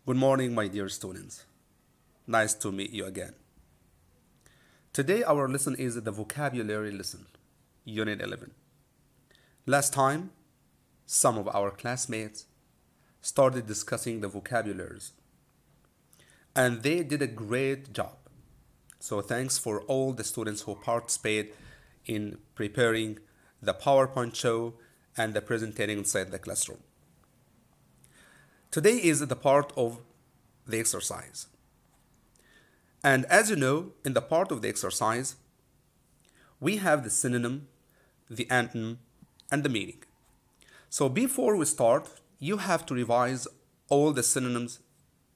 Good morning, my dear students. Nice to meet you again. Today, our lesson is the vocabulary lesson, Unit 11. Last time, some of our classmates started discussing the vocabularies, and they did a great job. So, thanks for all the students who participate in preparing the PowerPoint show and the presenting inside the classroom. Today is the part of the exercise. And as you know, in the part of the exercise, we have the synonym, the antonym, and the meaning. So before we start, you have to revise all the synonyms,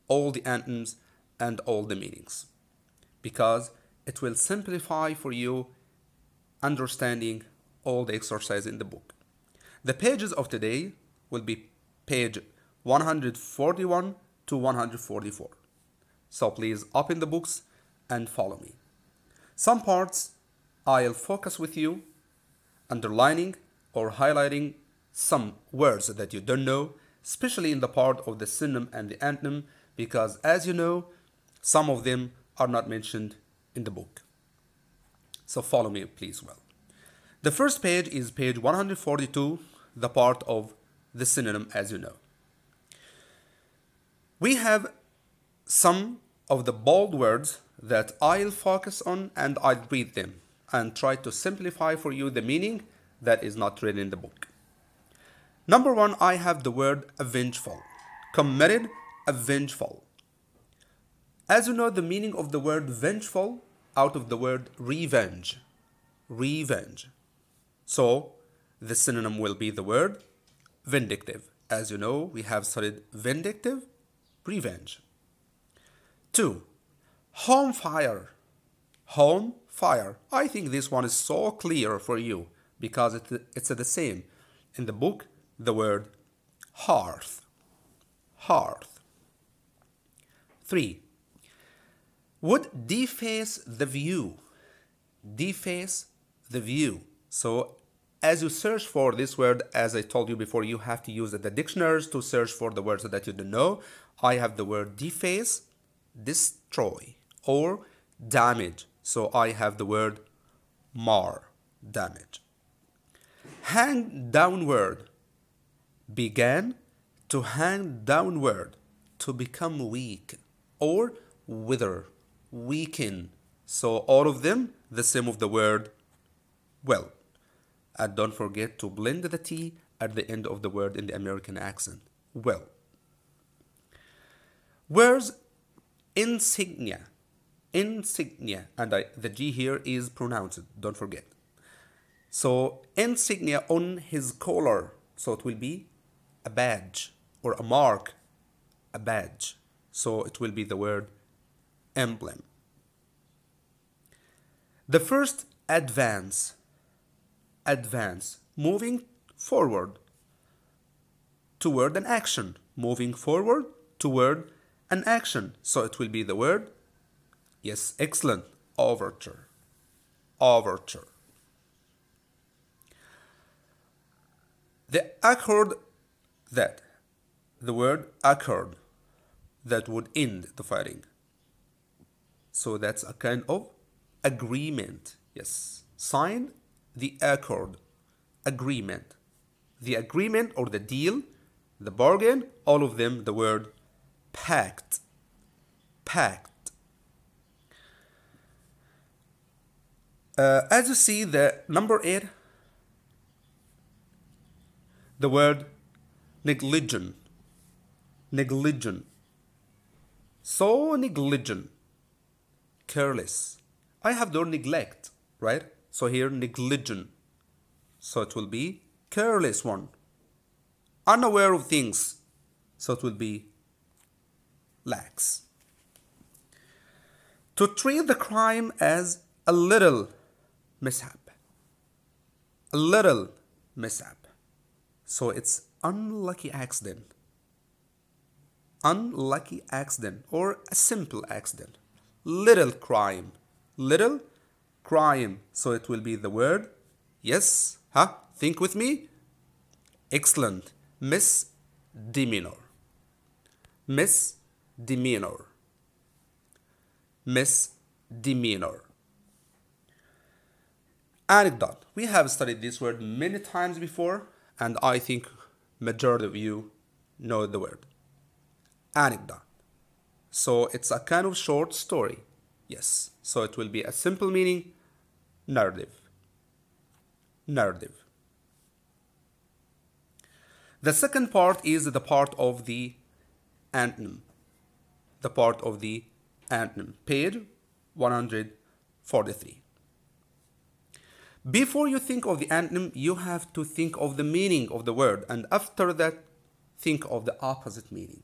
all the antonyms, and all the meanings, because it will simplify for you understanding all the exercise in the book. The pages of today will be page 141 to 144. So please open the books and follow me. Some parts I'll focus with you, underlining or highlighting some words that you don't know, especially in the part of the synonym and the antonym, because as you know, some of them are not mentioned in the book. So follow me please well. The first page is page 142, the part of the synonym, as you know. We have some of the bold words that I'll focus on and I'll read them and try to simplify for you the meaning that is not written in the book. Number one, I have the word avengeful. Committed, avengeful. As you know, the meaning of the word vengeful out of the word revenge. Revenge. So, the synonym will be the word vindictive. As you know, we have studied vindictive, revenge. 2. Home fire. Home fire. I think this one is so clear for you because it's the same. In the book, the word hearth. Hearth. 3. Would deface the view. Deface the view. So, as you search for this word, as I told you before, you have to use the dictionaries to search for the words that you don't know. I have the word deface, destroy, or damage. So I have the word mar, damage. Hang downward. Began to hang downward, to become weak, or wither, weaken. So all of them, the same of the word well. And don't forget to blend the T at the end of the word in the American accent. Well. Words insignia. Insignia. And the G here is pronounced. Don't forget. So insignia on his collar. So it will be a badge or a mark. A badge. So it will be the word emblem. The first, advance. Advance, moving forward toward an action. Moving forward toward an action. So it will be the word, yes, excellent, overture. Overture. The accord that, the word accord, that would end the fighting. So that's a kind of agreement. Yes, sign the accord, agreement. The agreement or the deal, the bargain, all of them, the word pact. Pact. As you see, the number 8, the word negligent. Negligent. So negligent. Careless. I have the word neglect, right? So here, negligent. So it will be careless one. Unaware of things. So it will be lax. To treat the crime as a little mishap. A little mishap. So it's unlucky accident. Unlucky accident or a simple accident. Little crime. Little crime. So it will be the word, yes, think with me. Excellent. Misdemeanor. Misdemeanor. Misdemeanor. Misdemeanor. Anecdote. We have studied this word many times before, and I think majority of you know the word. Anecdote. So it's a kind of short story. Yes. So it will be a simple meaning, narrative. Narrative. The second part is the part of the antonym. The part of the antonym. Page 143. Before you think of the antonym, you have to think of the meaning of the word, and after that, think of the opposite meaning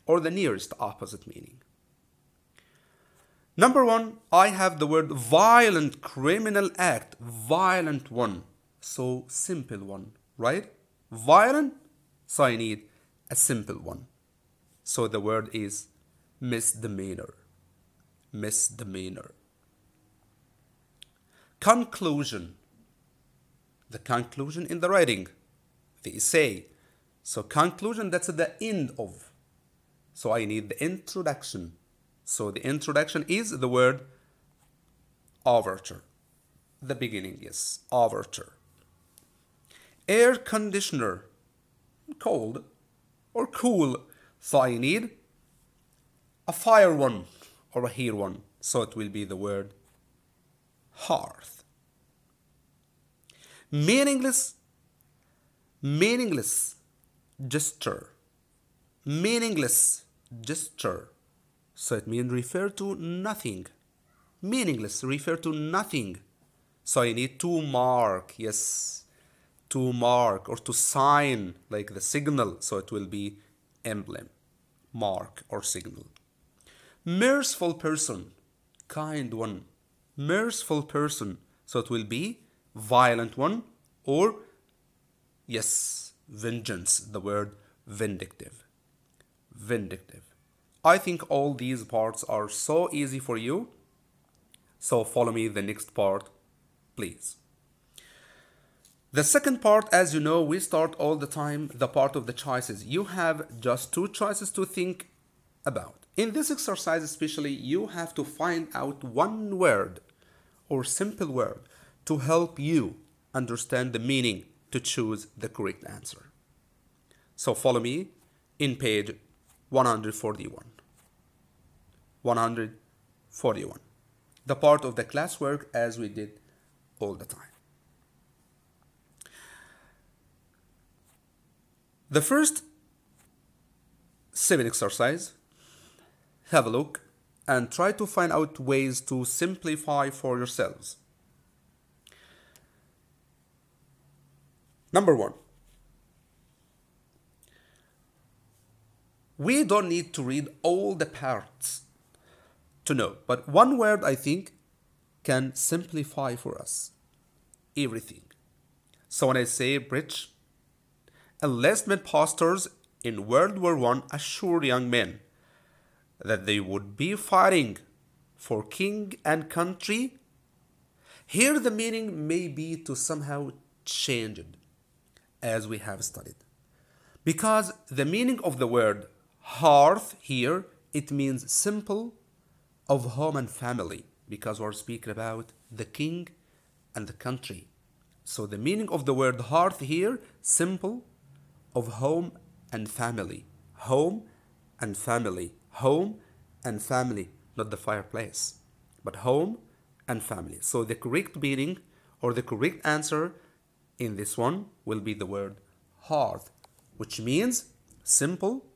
or the nearest opposite meaning. Number one, I have the word violent criminal act, violent one, so simple one, right? Violent, so I need a simple one. So the word is misdemeanor, misdemeanor. Conclusion, the conclusion in the writing, the essay. So conclusion, that's the end of. So I need the introduction. So the introduction is the word overture. The beginning, yes, overture. Air conditioner, cold or cool. So I need a fire one or a heat one. So it will be the word hearth. Meaningless, meaningless gesture, meaningless gesture. So it means refer to nothing. Meaningless, refer to nothing. So I need to mark, yes, to mark or to sign, like the signal. So it will be emblem, mark or signal. Merciful person, kind one. Merciful person. So it will be violent one or, yes, vengeance, the word vindictive. Vindictive. I think all these parts are so easy for you. So follow me the next part, please. The second part, as you know, we start all the time the part of the choices. You have just two choices to think about. In this exercise especially, you have to find out one word or simple word to help you understand the meaning to choose the correct answer. So follow me in page 141. 141. The part of the classwork as we did all the time. The first 7 exercise, have a look and try to find out ways to simplify for yourselves. Number 1. We don't need to read all the parts to know, but one word I think can simplify for us everything. So when I say British enlistment posters in World War I assured young men that they would be fighting for king and country, here the meaning may be to somehow change it, as we have studied. Because the meaning of the word hearth here, it means simple of home and family, because we're speaking about the king and the country. So the meaning of the word hearth here, simple of home and family. Home and family. Home and family, not the fireplace, but home and family. So the correct meaning or the correct answer in this one will be the word hearth, which means simple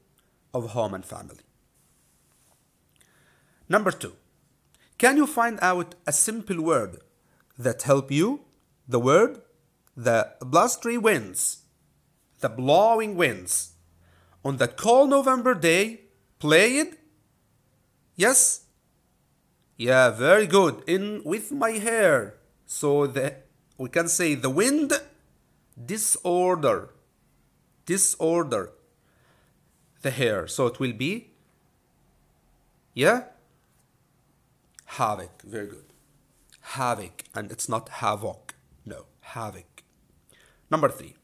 of home and family. Number 2, can you find out a simple word that help you? The word, the blustery winds, the blowing winds on that cold November day played. Yes? Yeah, very good. In with my hair. So we can say the wind disorder the hair. So it will be, yeah, havoc. Very good. Havoc. And it's not havoc. No, havoc. Number 3.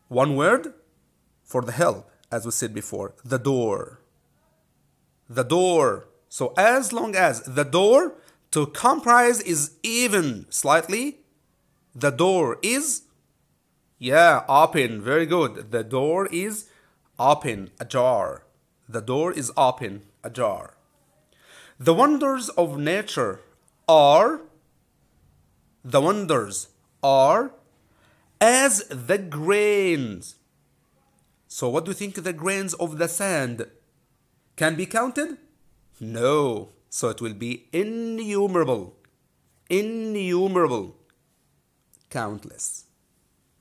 One word for the help. as we said before, the door. The door. So as long as the door to comprise is even slightly, the door is, yeah, open. Very good. The door is open, ajar. The door is open, ajar. The wonders of nature are, the wonders are as the grains. So what do you think the grains of the sand can be counted? No. So it will be innumerable. Innumerable. Countless.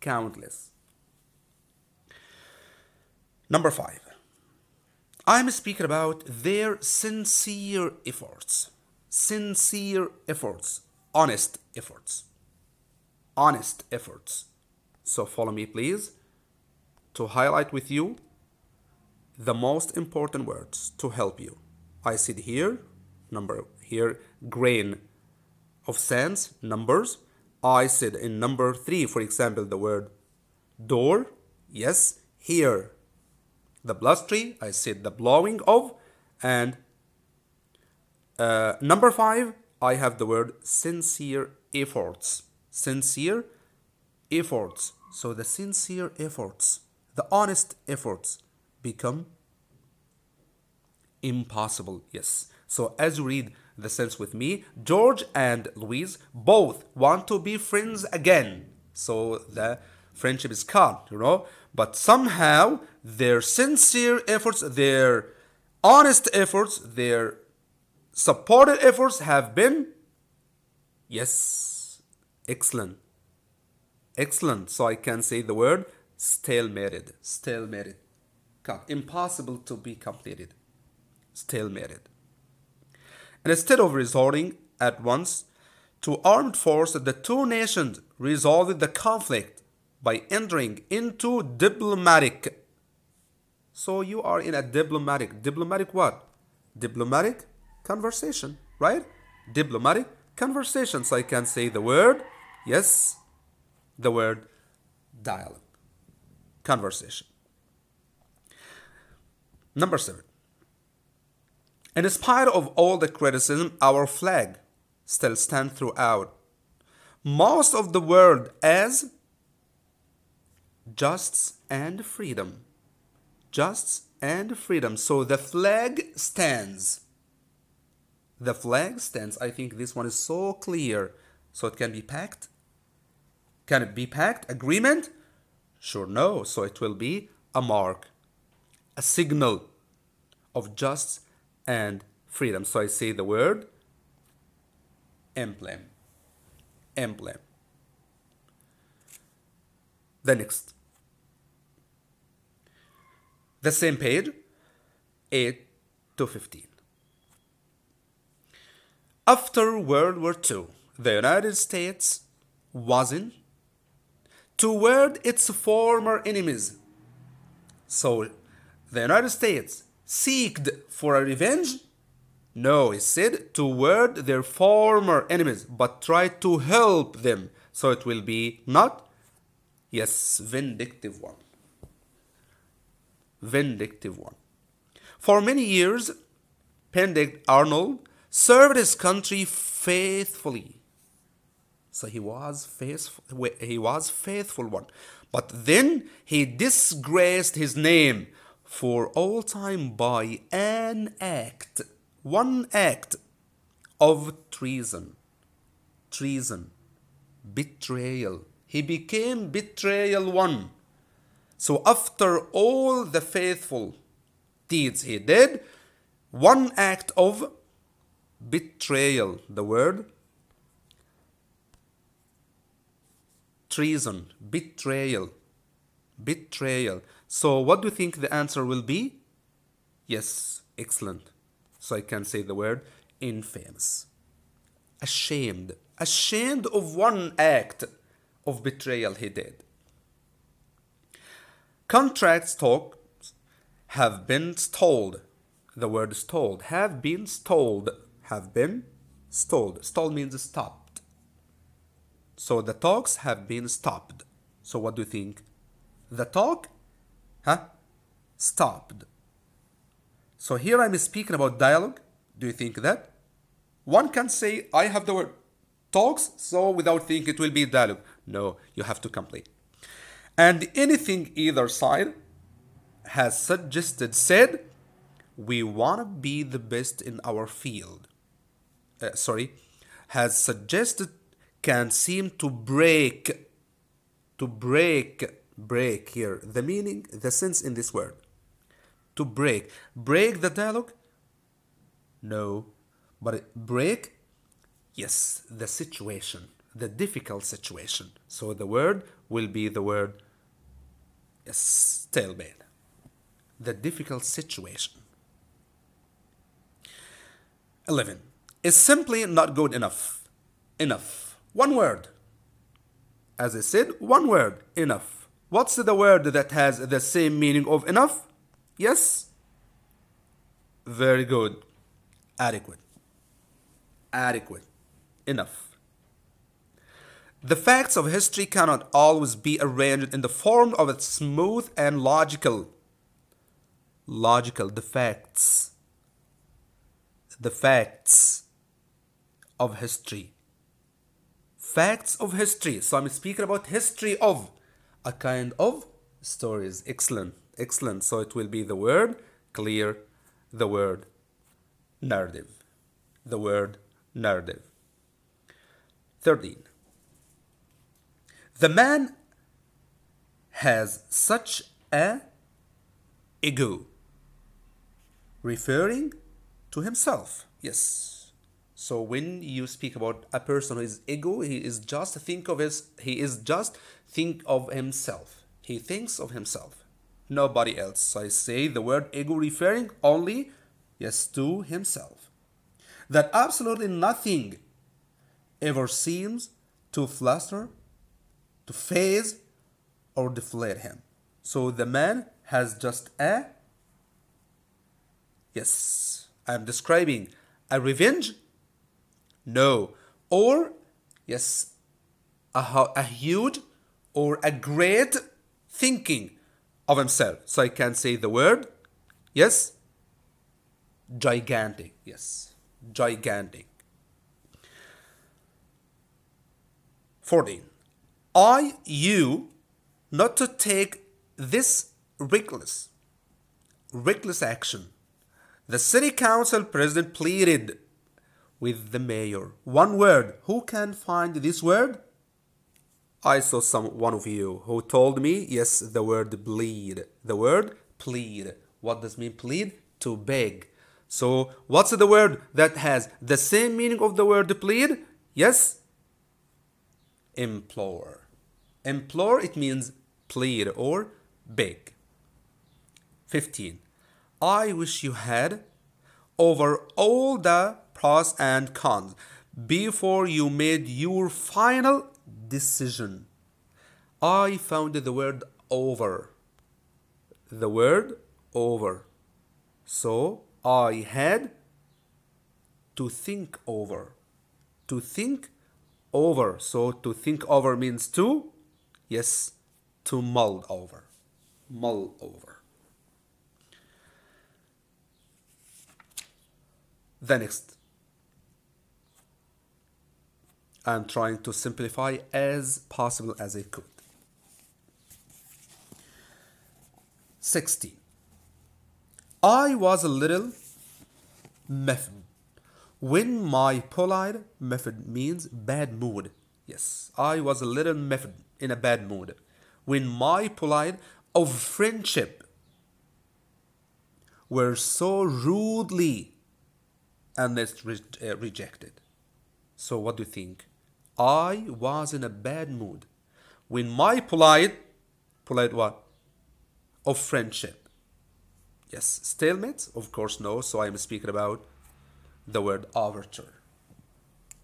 Countless. Number 5. I'm speaking about their sincere efforts. Sincere efforts. Honest efforts. Honest efforts. So follow me, please, to highlight with you the most important words to help you. I said here, grain of sands, numbers. I said in number 3, for example, the word door. Yes, here, the blustery. I said the blowing of. And number 5, I have the word sincere efforts. Sincere efforts. So the sincere efforts, the honest efforts become impossible. Yes. So as you read the sentence with me, George and Louise both want to be friends again. So the friendship is cut, but somehow their sincere efforts, their honest efforts, their supported efforts have been, yes, excellent. Excellent. So I can say the word stalemated. Stalemated. Cut. Impossible to be completed. Stalemated. And instead of resorting at once to armed force, the two nations resolved the conflict by entering into diplomatic. So you are in a diplomatic what? Diplomatic conversation, right? Diplomatic conversation. So I can say the word, yes, the word dialogue, conversation. Number 7. In spite of all the criticism, our flag still stands throughout most of the world as justice and freedom. Justice and freedom. So the flag stands. The flag stands. I think this one is so clear. So it can be packed. Can it be packed? Agreement? Sure, no. So it will be a mark, a signal of justice and freedom. So I say the word emblem. Emblem. The next. The same page, 8 to 15. After World War II, the United States wasn't toward its former enemies. So the United States seeked for a revenge? No, it said toward their former enemies, but tried to help them. So it will be not, yes, vindictive one. Vindictive one. For many years, Benedict Arnold served his country faithfully. So he was faithful one. But then he disgraced his name for all time by one act of treason. Treason. Betrayal. He became betrayal one. So after all the faithful deeds he did, one act of betrayal, the word treason, betrayal, betrayal. So what do you think the answer will be? Yes, excellent. So I can say the word infamous. Ashamed. Ashamed of one act of betrayal he did. Contract talks have been stalled. The word stalled. Have been stalled. Have been stalled. Stalled means stopped. So the talks have been stopped. So what do you think? The talk stopped. So here I'm speaking about dialogue. Do you think that? One can say, I have the word talks, so without thinking it will be dialogue. No, you have to complete. And anything either side has said, we want to be the best in our field. Has suggested can seem to break here. The meaning, the sense in this word. To break. Break the dialogue? No. But break? Yes, the situation. The difficult situation. So the word will be the word, yes, stalemate. The difficult situation. 11. Is simply not good enough. Enough. One word. As I said, one word. Enough. What's the word that has the same meaning of enough? Yes? Very good. Adequate. Adequate. Enough. The facts of history cannot always be arranged in the form of a smooth and logical. The facts. The facts of history. Facts of history. So I'm speaking about history of a kind of stories. Excellent. Excellent. So it will be the word clear, the word narrative. The word narrative. 13. The man has such a ego, referring to himself. Yes. So when you speak about a person who is ego, he is just think of himself. He thinks of himself, nobody else. So I say the word ego referring only, yes, to himself. That absolutely nothing ever seems to fluster, to faze, or deflate him. So the man has just a, yes, I'm describing a revenge? No. Or, yes, a huge or a great thinking of himself. So I can say the word, yes, gigantic. Yes, gigantic. 14. You not to take this reckless action. The city council president pleaded with the mayor. One word. Who can find this word? I saw one of you who told me, yes, the word plead. The word plead. What does mean plead? To beg. So what's the word that has the same meaning of the word plead? Yes? Implore. Implore, it means plead or beg. 15. I wish you had over all the pros and cons before you made your final decision. I found the word over. The word over. So I had to think over. To think over. So to think over means to, yes, to mull over. Mull over. The next. I'm trying to simplify as possible as I could. 16. I was a little miffed when my polite miffed means bad mood. Yes, I was a little miffed in a bad mood when my polite of friendship were so rudely and it's rejected. So what do you think? I was in a bad mood when my polite what? Of friendship. Yes, stalemate? Of course no, so I'm speaking about the word overture.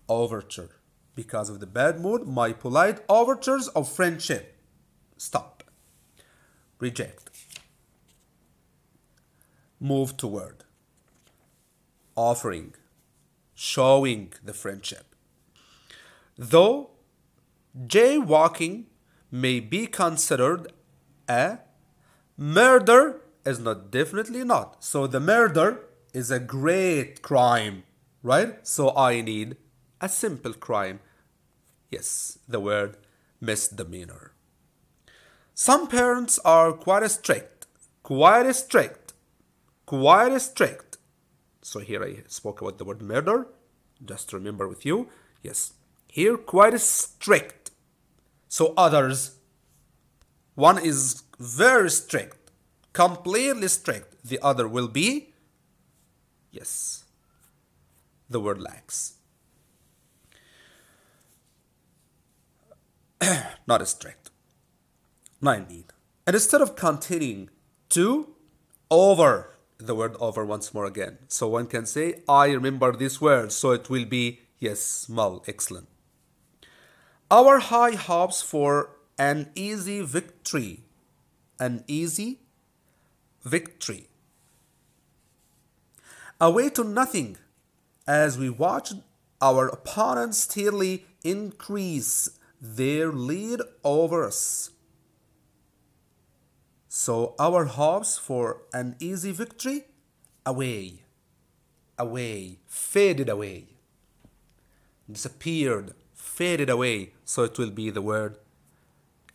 Overture. Because of the bad mood, my polite overtures of friendship. Stop. Reject. Move toward. Offering. Showing the friendship. Though jaywalking may be considered a murder Is not, definitely not. So the murder is a great crime, right? So I need a simple crime. Yes, the word misdemeanor. Some parents are quite strict, quite strict, quite strict. So here I spoke about the word murder, just to remember with you. Yes, here quite strict. So others, one is very strict, completely strict. The other will be, yes, the word lax. Not strict. 19. And instead of continuing to, over, the word over once more again. So one can say, I remember this word, so it will be, yes, small, excellent. Our high hopes for an easy victory. An easy victory. Away to nothing as we watched our opponents steadily increase their lead over us. So our hopes for an easy victory, away, away, faded away, disappeared, faded away. So it will be the word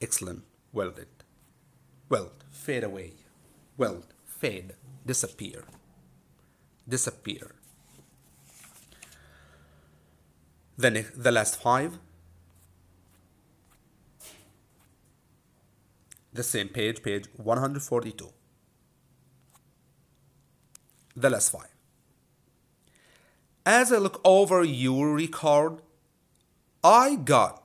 excellent, welded, weld, fade away, weld, fade, disappear, disappear. Then the last 5. The same page, page 142. The last 5. As I look over your record, I get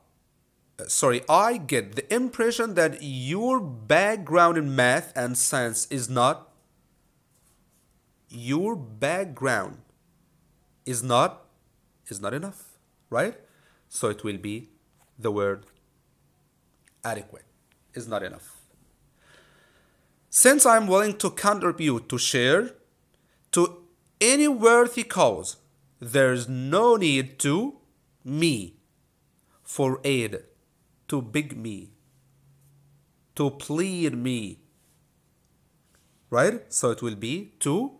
the impression that your background in math and science is not enough, right? So it will be the word adequate, is not enough. Since I'm willing to contribute, to share, to any worthy cause, there's no need to me, for aid, to beg me, to plead me, right? So it will be to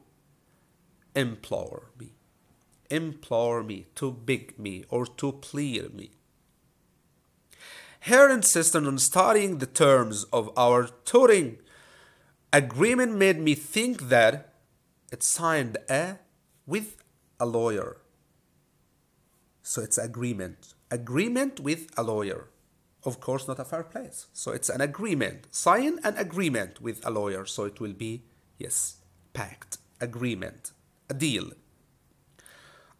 implore me, to beg me, or to plead me. Her insistence on studying the terms of our tutoring agreement made me think that it signed with a lawyer. So it's agreement with a lawyer. Of course, not a fair place. So it's an agreement. Sign an agreement with a lawyer. So it will be, yes, pact, agreement, a deal.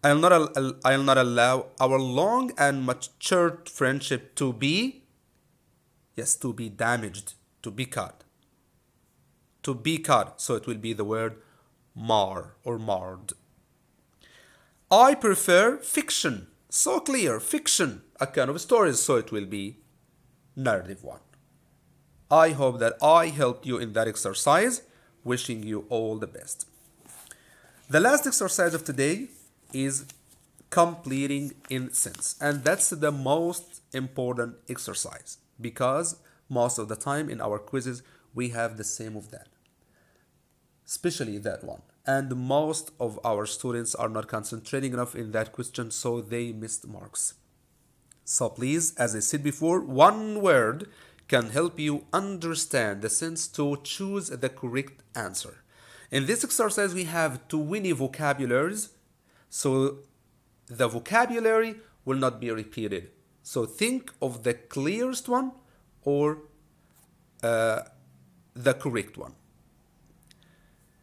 I'll not allow our long and matured friendship to be, yes, to be damaged, to be cut. To be cut. So it will be the word mar or marred. I prefer fiction. So clear, fiction, a kind of stories. So it will be narrative one. I hope that I helped you in that exercise. Wishing you all the best. The last exercise of today is completing in sense. And that's the most important exercise because most of the time in our quizzes we have the same of that. Especially that one. And most of our students are not concentrating enough in that question, so they missed marks. So please, as I said before, one word can help you understand the sense to choose the correct answer. In this exercise, we have 20 vocabularies, so the vocabulary will not be repeated. So think of the clearest one or the correct one.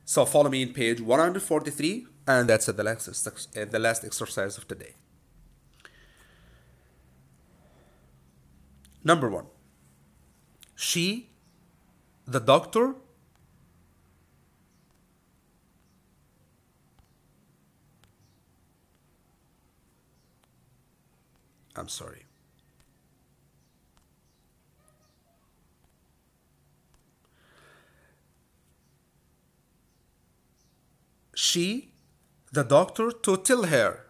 So follow me in page 143, and that's the last exercise of today. Number 1. She, the doctor, I'm sorry. She, the doctor, to tell her,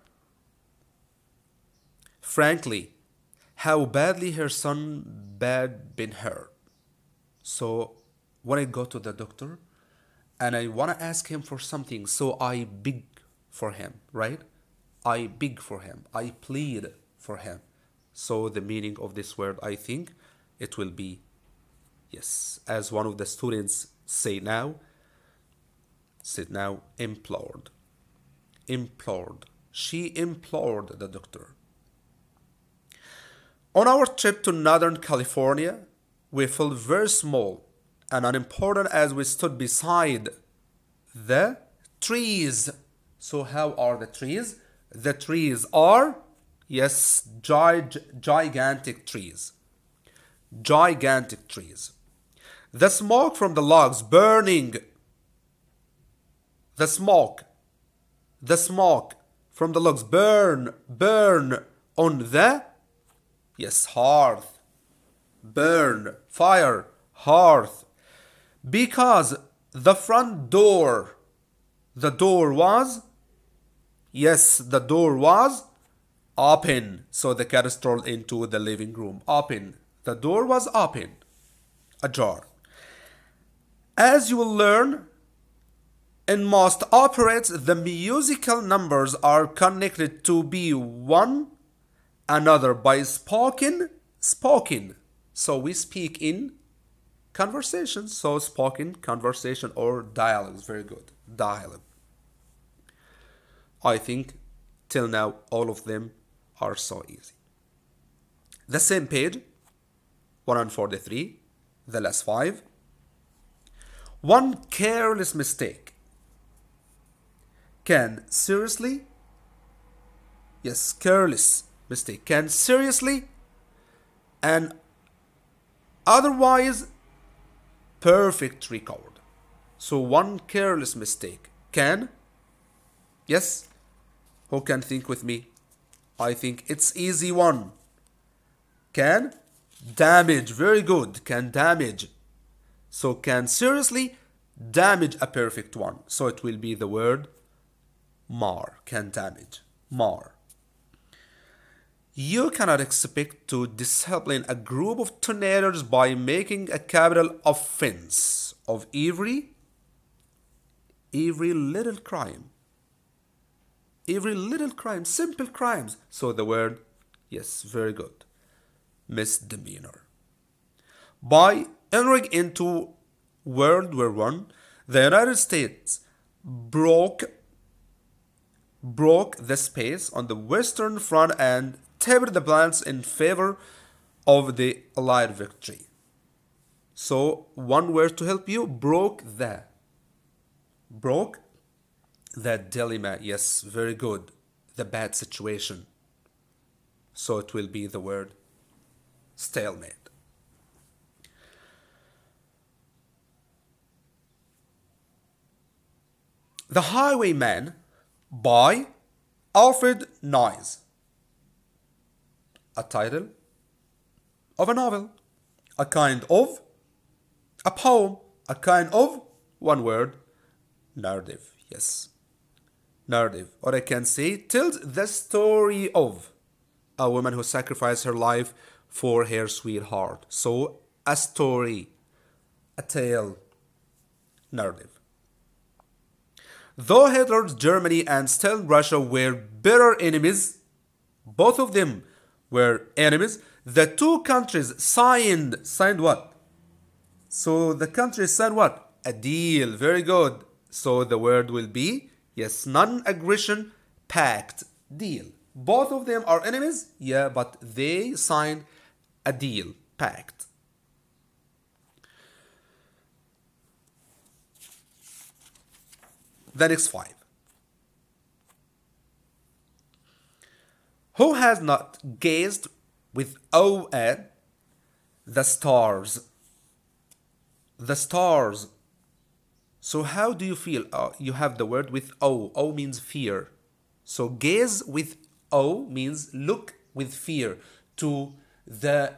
frankly, how badly her son had been hurt. So when I go to the doctor and I want to ask him for something, so I beg for him, right? I beg for him. I plead for him. So the meaning of this word, I think, it will be, yes, as one of the students said now, implored. Implored. She implored the doctor. On our trip to Northern California, we felt very small and unimportant as we stood beside the trees. So how are the trees? The trees are, yes, gigantic trees. Gigantic trees. The smoke from the logs burning. The smoke from the logs burn on the, yes, hearth. Burn, fire, hearth. Because the front door, the door was open. So the cat strolled into the living room. Open. The door was open. Ajar. As you will learn, in most operas, the musical numbers are connected to be one another by spoken. So we speak in conversation. So spoken, conversation, or dialogues. Very good. Dialogue. I think till now all of them are so easy. The same page, 143, the last 5. One careless mistake can seriously, yes, careless mistake can seriously and otherwise perfect record. So one careless mistake can, yes, who can think with me? I think it's easy one. Can damage, very good, can damage. So can seriously damage a perfect one. So it will be the word mar, can damage, mar. You cannot expect to discipline a group of teenagers by making a capital offense of every little crime. Every little crime, simple crimes. So the word, yes, very good, misdemeanor. By entering into World War I, the United States broke the space on the Western Front and tipped the balance in favor of the Allied victory. So one word to help you, broke the dilemma. Yes, very good. The bad situation. So it will be the word stalemate. The Highwayman by Alfred Noyes. A title of a novel, a kind of, a poem, a kind of, one word, narrative. Yes, narrative. Or I can say, tells the story of a woman who sacrificed her life for her sweetheart. So a story, a tale, narrative. Though Hitler's Germany and Stalin Russia were bitter enemies, both of them were enemies, the two countries signed what? So the countries signed what? A deal. Very good. So the word will be, yes, non-aggression pact, deal. Both of them are enemies, yeah, but they signed a deal, pact. The next 5. Who has not gazed with awe at the stars? The stars. So how do you feel? You have the word with awe. Awe means fear. So gaze with awe means look with fear to the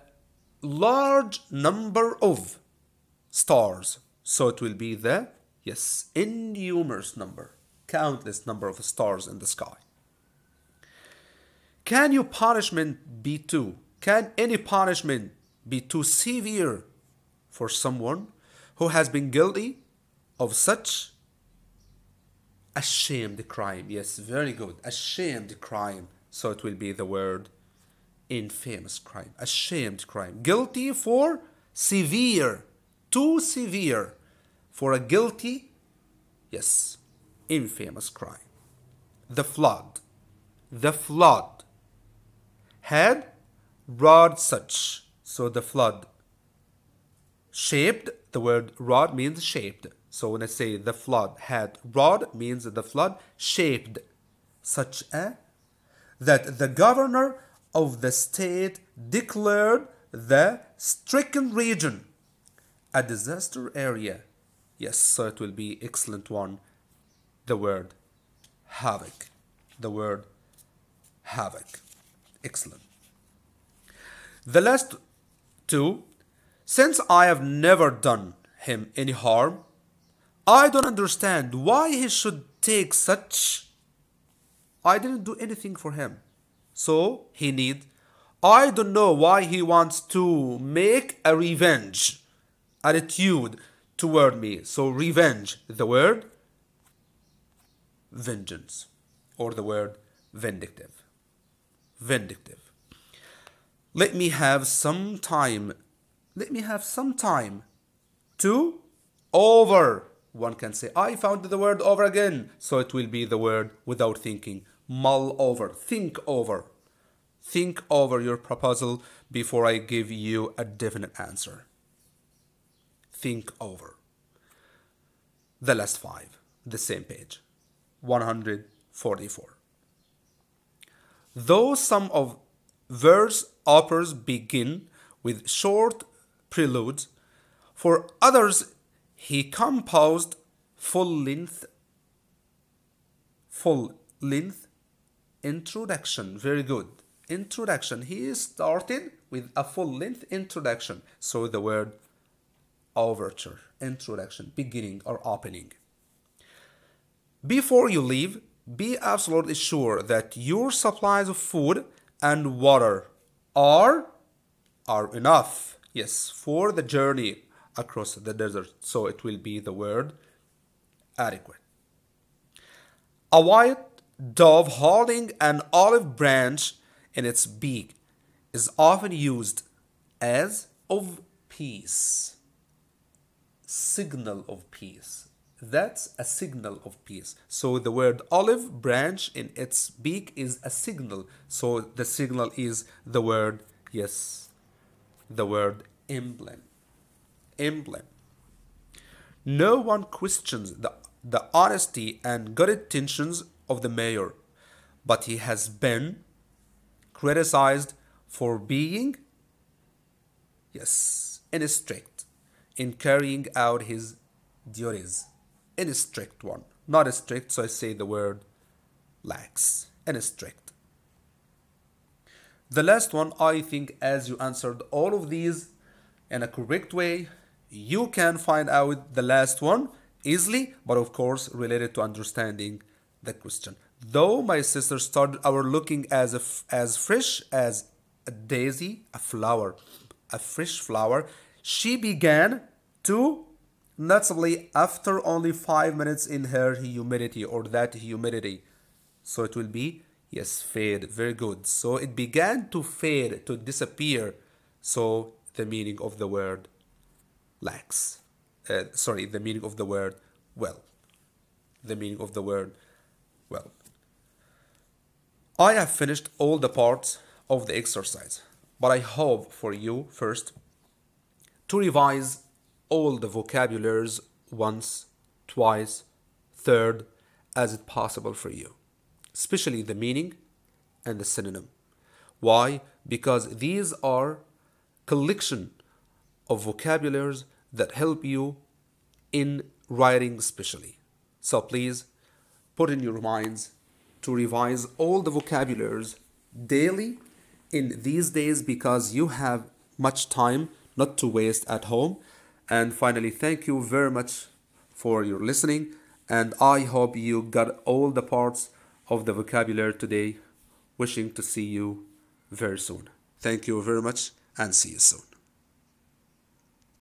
large number of stars. So it will be the, yes, innumerous number, countless number of stars in the sky. Can any punishment be too severe for someone who has been guilty of such Ashamed crime. Yes, very good. Ashamed crime. So it will be the word infamous crime. Ashamed crime. Guilty for severe. Too severe. For a guilty, yes, infamous crime. The flood. The flood had rod such. So the flood shaped, the word rod means shaped. So when I say the flood had rod, means the flood shaped such a, that the governor of the state declared the stricken region a disaster area. Yes, so it will be excellent one. The word havoc. The word havoc. Excellent. The last two, since I have never done him any harm, I don't understand why he should take such. I didn't do anything for him. So he need. I don't know why he wants to make a revenge attitude toward me. So revenge, the word vengeance, or the word vindictive. Vindictive. Let me have some time. Let me have some time to over. One can say, I found the word over again. So it will be the word without thinking. Mull over. Think over. Think over your proposal before I give you a definite answer. Think over. The last five. The same page. 144. Though some of verse operas begin with short preludes, for others he composed full-length introduction. Very good. Introduction. He started with a full-length introduction. So the word overture, introduction, beginning or opening. Before you leave, be absolutely sure that your supplies of food and water are enough. Yes, for the journey across the desert. So it will be the word adequate. A white dove holding an olive branch in its beak is often used as of peace. Signal of peace. That's a signal of peace. So the word olive branch in its beak is a signal. So the signal is the word, yes, the word emblem. Emblem. No one questions the honesty and good intentions of the mayor, but he has been criticized for being, yes, strict in carrying out his duties. In a strict one, not a strict, so I say the word lax. In a strict. The last one, I think, as you answered all of these in a correct way, you can find out the last one easily, but of course related to understanding the question. Though my sister started our looking as fresh as a daisy, a flower, a fresh flower, she began to noticeably after only 5 minutes in her humidity, or that humidity. So it will be, yes, fade. Very good. So it began to fade, to disappear. So the meaning of the word lax. The meaning of the word well. The meaning of the word well. I have finished all the parts of the exercise, but I hope for you first to revise all the vocabularies once, twice, third, as it possible for you, especially the meaning and the synonym. Why? Because these are collection of vocabularies that help you in writing especially. So please put in your minds to revise all the vocabularies daily in these days, because you have much time not to waste at home. And finally, thank you very much for your listening, and I hope you got all the parts of the vocabulary today. Wishing to see you very soon. Thank you very much, and see you soon.